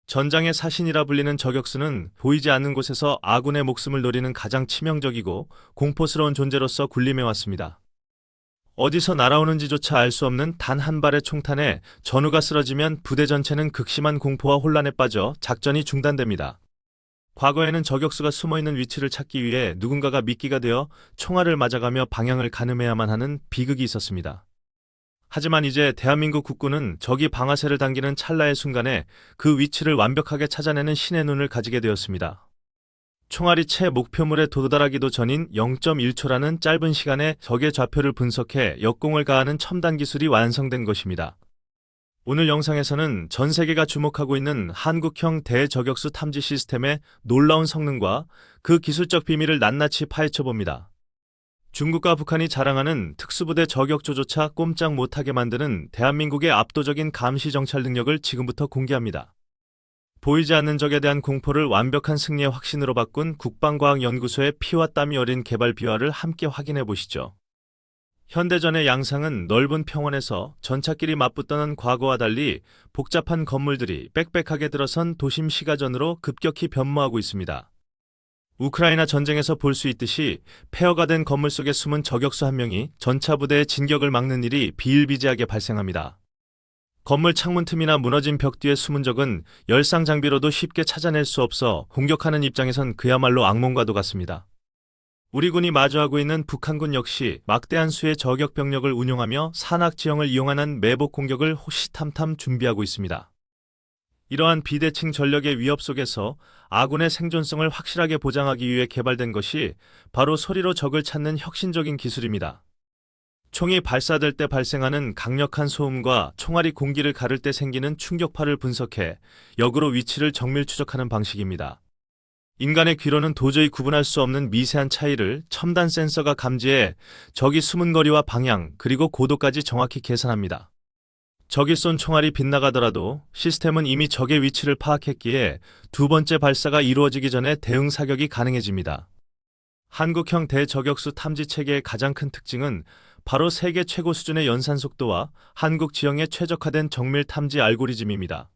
전장의 사신이라 불리는 저격수는 보이지 않는 곳에서 아군의 목숨을 노리는 가장 치명적이고 공포스러운 존재로서 군림해왔습니다. 어디서 날아오는지조차 알 수 없는 단 한 발의 총탄에 전우가 쓰러지면 부대 전체는 극심한 공포와 혼란에 빠져 작전이 중단됩니다. 과거에는 저격수가 숨어있는 위치를 찾기 위해 누군가가 미끼가 되어 총알을 맞아가며 방향을 가늠해야만 하는 비극이 있었습니다. 하지만 이제 대한민국 국군은 적이 방아쇠를 당기는 찰나의 순간에 그 위치를 완벽하게 찾아내는 신의 눈을 가지게 되었습니다. 총알이 채 목표물에 도달하기도 전인 0.1초라는 짧은 시간에 적의 좌표를 분석해 역공을 가하는 첨단 기술이 완성된 것입니다. 오늘 영상에서는 전 세계가 주목하고 있는 한국형 대저격수 탐지 시스템의 놀라운 성능과 그 기술적 비밀을 낱낱이 파헤쳐봅니다. 중국과 북한이 자랑하는 특수부대 저격조조차 꼼짝 못하게 만드는 대한민국의 압도적인 감시 정찰 능력을 지금부터 공개합니다. 보이지 않는 적에 대한 공포를 완벽한 승리의 확신으로 바꾼 국방과학연구소의 피와 땀이 어린 개발 비화를 함께 확인해 보시죠. 현대전의 양상은 넓은 평원에서 전차끼리 맞붙던 과거와 달리 복잡한 건물들이 빽빽하게 들어선 도심 시가전으로 급격히 변모하고 있습니다. 우크라이나 전쟁에서 볼 수 있듯이 폐허가 된 건물 속에 숨은 저격수 한 명이 전차 부대의 진격을 막는 일이 비일비재하게 발생합니다. 건물 창문 틈이나 무너진 벽 뒤에 숨은 적은 열상 장비로도 쉽게 찾아낼 수 없어 공격하는 입장에선 그야말로 악몽과도 같습니다. 우리 군이 마주하고 있는 북한군 역시 막대한 수의 저격 병력을 운용하며 산악 지형을 이용하는 매복 공격을 호시탐탐 준비하고 있습니다. 이러한 비대칭 전력의 위협 속에서 아군의 생존성을 확실하게 보장하기 위해 개발된 것이 바로 소리로 적을 찾는 혁신적인 기술입니다. 총이 발사될 때 발생하는 강력한 소음과 총알이 공기를 가를 때 생기는 충격파를 분석해 역으로 위치를 정밀 추적하는 방식입니다. 인간의 귀로는 도저히 구분할 수 없는 미세한 차이를 첨단 센서가 감지해 적이 숨은 거리와 방향 그리고 고도까지 정확히 계산합니다. 적이 쏜 총알이 빗나가더라도 시스템은 이미 적의 위치를 파악했기에 두 번째 발사가 이루어지기 전에 대응 사격이 가능해집니다. 한국형 대저격수 탐지 체계의 가장 큰 특징은 바로 세계 최고 수준의 연산 속도와 한국 지형에 최적화된 정밀 탐지 알고리즘입니다.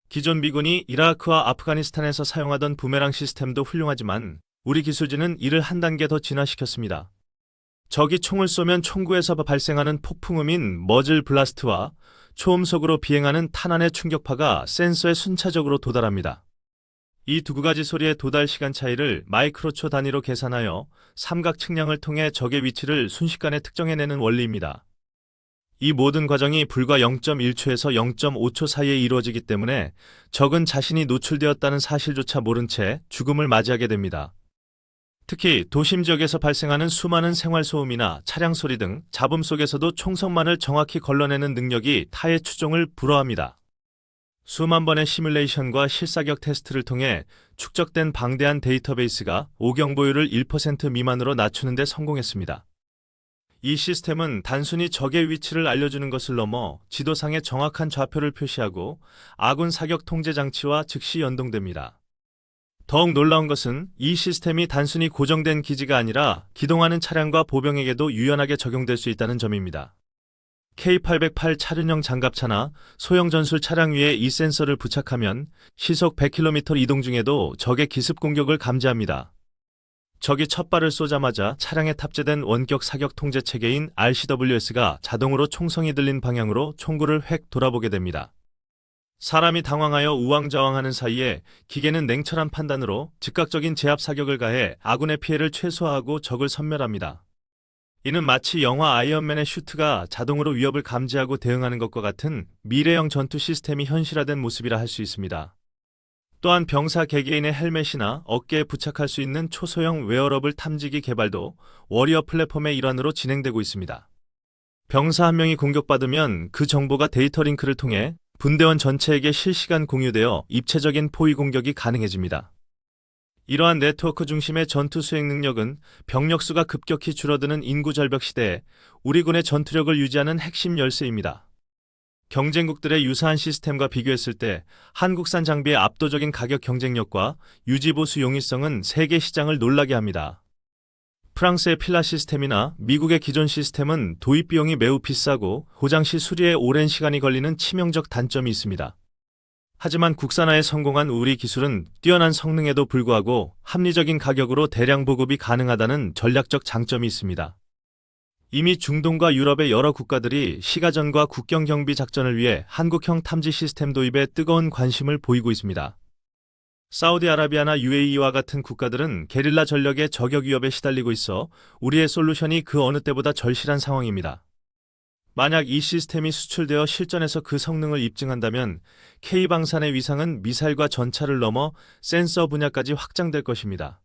기존 미군이 이라크와 아프가니스탄에서 사용하던 부메랑 시스템도 훌륭하지만 우리 기술진은 이를 한 단계 더 진화시켰습니다. 적이 총을 쏘면 총구에서 발생하는 폭풍음인 머즐 블라스트와 초음속으로 비행하는 탄환의 충격파가 센서에 순차적으로 도달합니다. 이 두 가지 소리의 도달 시간 차이를 마이크로초 단위로 계산하여 삼각 측량을 통해 적의 위치를 순식간에 특정해내는 원리입니다. 이 모든 과정이 불과 0.1초에서 0.5초 사이에 이루어지기 때문에 적은 자신이 노출되었다는 사실조차 모른 채 죽음을 맞이하게 됩니다. 특히 도심 지역에서 발생하는 수많은 생활소음이나 차량 소리 등 잡음 속에서도 총성만을 정확히 걸러내는 능력이 타의 추종을 불허합니다. 수만 번의 시뮬레이션과 실사격 테스트를 통해 축적된 방대한 데이터베이스가 오경보율을 1% 미만으로 낮추는 데 성공했습니다. 이 시스템은 단순히 적의 위치를 알려주는 것을 넘어 지도상의 정확한 좌표를 표시하고 아군 사격 통제 장치와 즉시 연동됩니다. 더욱 놀라운 것은 이 시스템이 단순히 고정된 기지가 아니라 기동하는 차량과 보병에게도 유연하게 적용될 수 있다는 점입니다. K808 차륜형 장갑차나 소형 전술 차량 위에 이 센서를 부착하면 시속 100km 이동 중에도 적의 기습 공격을 감지합니다. 적이 첫 발을 쏘자마자 차량에 탑재된 원격 사격 통제 체계인 RCWS가 자동으로 총성이 들린 방향으로 총구를 획 돌아보게 됩니다. 사람이 당황하여 우왕좌왕하는 사이에 기계는 냉철한 판단으로 즉각적인 제압 사격을 가해 아군의 피해를 최소화하고 적을 섬멸합니다. 이는 마치 영화 아이언맨의 슈트가 자동으로 위협을 감지하고 대응하는 것과 같은 미래형 전투 시스템이 현실화된 모습이라 할 수 있습니다. 또한 병사 개개인의 헬멧이나 어깨에 부착할 수 있는 초소형 웨어러블 탐지기 개발도 워리어 플랫폼의 일환으로 진행되고 있습니다. 병사 한 명이 공격받으면 그 정보가 데이터 링크를 통해 분대원 전체에게 실시간 공유되어 입체적인 포위 공격이 가능해집니다. 이러한 네트워크 중심의 전투 수행 능력은 병력 수가 급격히 줄어드는 인구 절벽 시대에 우리 군의 전투력을 유지하는 핵심 열쇠입니다. 경쟁국들의 유사한 시스템과 비교했을 때 한국산 장비의 압도적인 가격 경쟁력과 유지보수 용이성은 세계 시장을 놀라게 합니다. 프랑스의 필라 시스템이나 미국의 기존 시스템은 도입 비용이 매우 비싸고 고장 시 수리에 오랜 시간이 걸리는 치명적 단점이 있습니다. 하지만 국산화에 성공한 우리 기술은 뛰어난 성능에도 불구하고 합리적인 가격으로 대량 보급이 가능하다는 전략적 장점이 있습니다. 이미 중동과 유럽의 여러 국가들이 시가전과 국경 경비 작전을 위해 한국형 탐지 시스템 도입에 뜨거운 관심을 보이고 있습니다. 사우디아라비아나 UAE와 같은 국가들은 게릴라 전력의 저격 위협에 시달리고 있어 우리의 솔루션이 그 어느 때보다 절실한 상황입니다. 만약 이 시스템이 수출되어 실전에서 그 성능을 입증한다면 K방산의 위상은 미사일과 전차를 넘어 센서 분야까지 확장될 것입니다.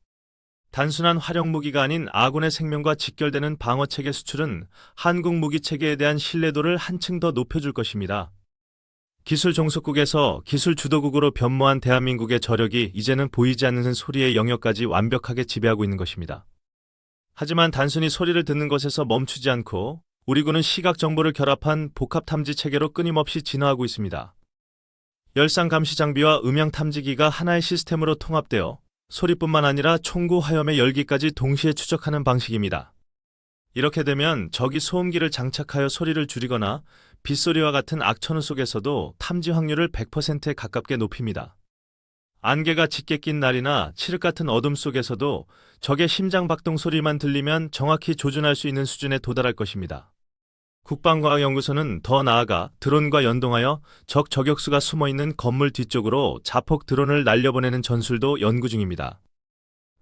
단순한 활용 무기가 아닌 아군의 생명과 직결되는 방어체계 수출은 한국 무기체계에 대한 신뢰도를 한층 더 높여줄 것입니다. 기술 종속국에서 기술 주도국으로 변모한 대한민국의 저력이 이제는 보이지 않는 소리의 영역까지 완벽하게 지배하고 있는 것입니다. 하지만 단순히 소리를 듣는 것에서 멈추지 않고 우리 군은 시각 정보를 결합한 복합 탐지 체계로 끊임없이 진화하고 있습니다. 열상 감시 장비와 음향 탐지기가 하나의 시스템으로 통합되어 소리뿐만 아니라 총구 화염의 열기까지 동시에 추적하는 방식입니다. 이렇게 되면 적이 소음기를 장착하여 소리를 줄이거나 빗소리와 같은 악천후 속에서도 탐지 확률을 100%에 가깝게 높입니다. 안개가 짙게 낀 날이나 칠흑 같은 어둠 속에서도 적의 심장 박동 소리만 들리면 정확히 조준할 수 있는 수준에 도달할 것입니다. 국방과학연구소는 더 나아가 드론과 연동하여 적 저격수가 숨어있는 건물 뒤쪽으로 자폭 드론을 날려보내는 전술도 연구 중입니다.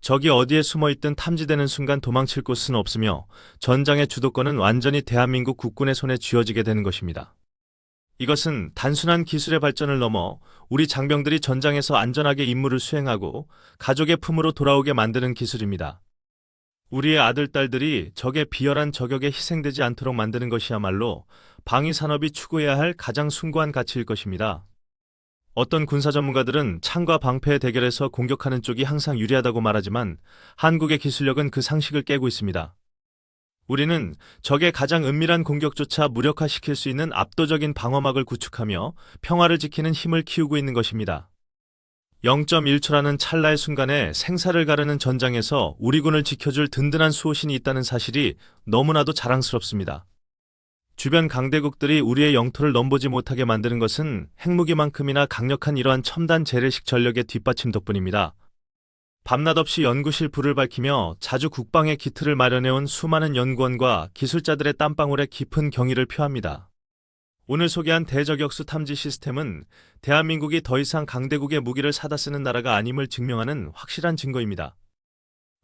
적이 어디에 숨어있든 탐지되는 순간 도망칠 곳은 없으며 전장의 주도권은 완전히 대한민국 국군의 손에 쥐어지게 되는 것입니다. 이것은 단순한 기술의 발전을 넘어 우리 장병들이 전장에서 안전하게 임무를 수행하고 가족의 품으로 돌아오게 만드는 기술입니다. 우리의 아들, 딸들이 적의 비열한 저격에 희생되지 않도록 만드는 것이야말로 방위산업이 추구해야 할 가장 숭고한 가치일 것입니다. 어떤 군사 전문가들은 창과 방패의 대결에서 공격하는 쪽이 항상 유리하다고 말하지만 한국의 기술력은 그 상식을 깨고 있습니다. 우리는 적의 가장 은밀한 공격조차 무력화시킬 수 있는 압도적인 방어막을 구축하며 평화를 지키는 힘을 키우고 있는 것입니다. 0.1초라는 찰나의 순간에 생사를 가르는 전장에서 우리 군을 지켜줄 든든한 수호신이 있다는 사실이 너무나도 자랑스럽습니다. 주변 강대국들이 우리의 영토를 넘보지 못하게 만드는 것은 핵무기만큼이나 강력한 이러한 첨단 재래식 전력의 뒷받침 덕분입니다. 밤낮 없이 연구실 불을 밝히며 자주 국방의 기틀을 마련해온 수많은 연구원과 기술자들의 땀방울에 깊은 경의를 표합니다. 오늘 소개한 대저격수 탐지 시스템은 대한민국이 더 이상 강대국의 무기를 사다 쓰는 나라가 아님을 증명하는 확실한 증거입니다.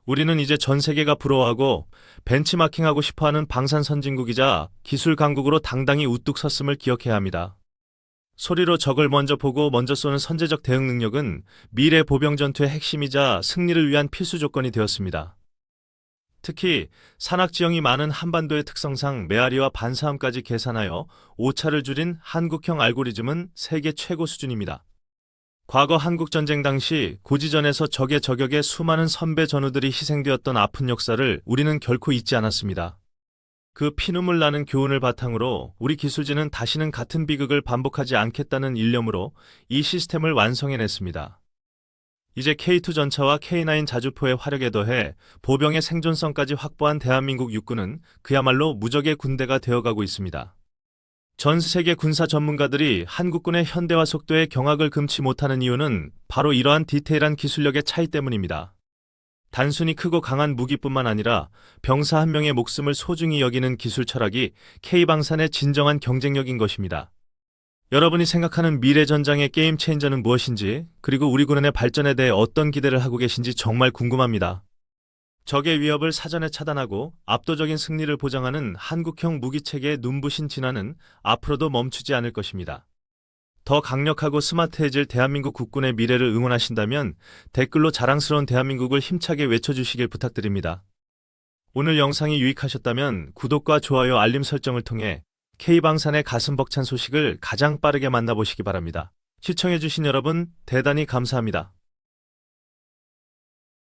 우리는 이제 전 세계가 부러워하고 벤치마킹하고 싶어하는 방산 선진국이자 기술 강국으로 당당히 우뚝 섰음을 기억해야 합니다. 소리로 적을 먼저 보고 먼저 쏘는 선제적 대응 능력은 미래 보병 전투의 핵심이자 승리를 위한 필수 조건이 되었습니다. 특히 산악 지형이 많은 한반도의 특성상 메아리와 반사함까지 계산하여 오차를 줄인 한국형 알고리즘은 세계 최고 수준입니다. 과거 한국전쟁 당시 고지전에서 적의 저격에 수많은 선배 전우들이 희생되었던 아픈 역사를 우리는 결코 잊지 않았습니다. 그 피눈물 나는 교훈을 바탕으로 우리 기술진은 다시는 같은 비극을 반복하지 않겠다는 일념으로 이 시스템을 완성해냈습니다. 이제 K2 전차와 K9 자주포의 화력에 더해 보병의 생존성까지 확보한 대한민국 육군은 그야말로 무적의 군대가 되어가고 있습니다. 전 세계 군사 전문가들이 한국군의 현대화 속도에 경악을 금치 못하는 이유는 바로 이러한 디테일한 기술력의 차이 때문입니다. 단순히 크고 강한 무기뿐만 아니라 병사 한 명의 목숨을 소중히 여기는 기술 철학이 K방산의 진정한 경쟁력인 것입니다. 여러분이 생각하는 미래 전장의 게임 체인저는 무엇인지, 그리고 우리 군의 발전에 대해 어떤 기대를 하고 계신지 정말 궁금합니다. 적의 위협을 사전에 차단하고 압도적인 승리를 보장하는 한국형 무기체계의 눈부신 진화는 앞으로도 멈추지 않을 것입니다. 더 강력하고 스마트해질 대한민국 국군의 미래를 응원하신다면 댓글로 자랑스러운 대한민국을 힘차게 외쳐주시길 부탁드립니다. 오늘 영상이 유익하셨다면 구독과 좋아요, 알림 설정을 통해 K방산의 가슴 벅찬 소식을 가장 빠르게 만나보시기 바랍니다. 시청해주신 여러분 대단히 감사합니다.